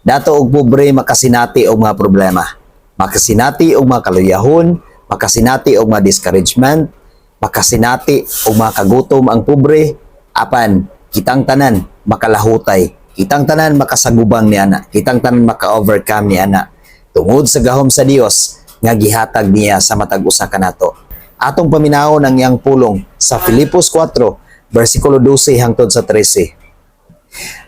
Dato og pobre makasinati og mga problema. Makasinati og mga kaluyahon, makasinati og mga discouragement, makasinati og mga kagutom ang pobre, apan kitang tanan makalahutay, kitang tanan makasagubang ni ana, kitang tanan maka-overcome ni ana tungod sa gahom sa Dios nga gihatag niya sa matag usa kanato. Atong paminahon ang iyang pulong sa Filipos 4 bersikulo 12 hangtod sa 13.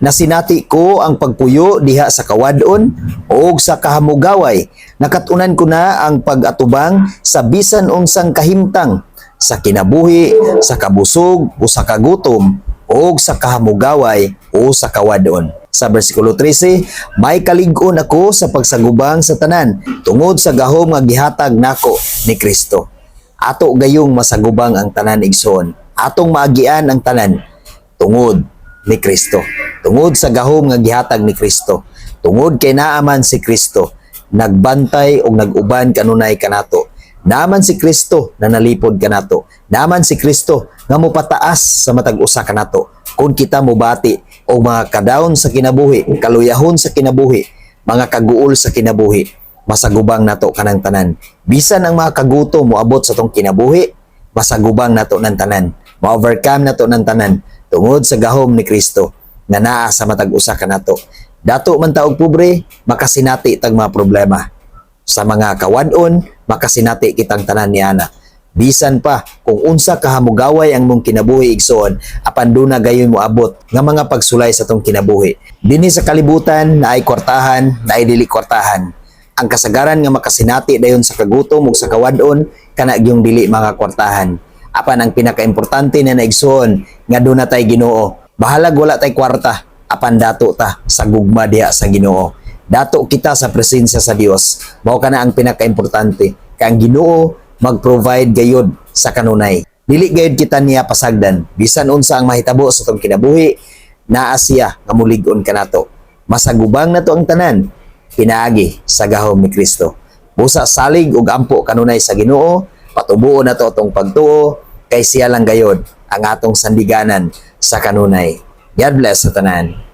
Nasinati ko ang pagpuyo diha sa kawadon o sa kahamugaway. Nakatunan ko na ang pag-atubang sa bisan unsang kahimtang, sa kinabuhi, sa kabusog o sa kagutom o sa kahamugaway o sa kawadon. Sa bersikulo 13, may kalig-on ako sa pagsagubang sa tanan tungod sa gahom nga gihatag nako ni Kristo. Ato gayong masagubang ang tanan igsoon. Atong maagian ang tanan tungod ni Kristo. Tungod sa gahom nga gihatag ni Kristo. Tungod kay naaman si Kristo, nagbantay o naguban kanunay kanato. Naaman si Kristo na nalipod kanato. Naaman si Kristo nga mopataas sa matag usa kanato. Kung kita mobati o mga kadaon sa kinabuhi, kaluyahon sa kinabuhi, mga kaguol sa kinabuhi, masagubang nato kanang tanan. Bisan ang mga kaguto moabot sa tong kinabuhi, masagubang nato ng tanan. Ma-overcome nato ng tanan tungod sa gahom ni Kristo na naa sa matag usa kanato. Dato man ta og pobre, makasinati tag mga problema. Sa mga kawadon, makasinati kitang tanan niana. Bisan pa kung unsa kahamugaway ang mong kinabuhi igsoon, apan duna gayon mo abot nga mga pagsulay sa tong kinabuhi. Dinhi sa kalibutan na ay kwartahan, na ay dili kwartahan. Ang kasagaran nga makasinati dayon sa kagutom ug sa kawadon kana gyung dili mga kwartahan. Apan ang pinakaimportante na naigsoon nga doon na tay Ginoo. Bahalag wala tay kwarta, apan dato ta sa gugma diha sa Ginoo. Dato kita sa presensya sa Dios. Mao kana ang pinakaimportante. Kay ang Ginoo mag-provide gayud sa kanunay. Dili gayud kita niya pasagdan. Bisan unsa ang mahitabo sa tong kinabuhi, naa siya nga mulig-on kanato. Masagubang nato ang tanan pinaagi sa gahom ni Kristo. Busa salig ug ampo kanunay sa Ginoo. Patubuo na to itong pagtuo kay siya lang gayod ang atong sandiganan sa kanunay. God bless sa tanan.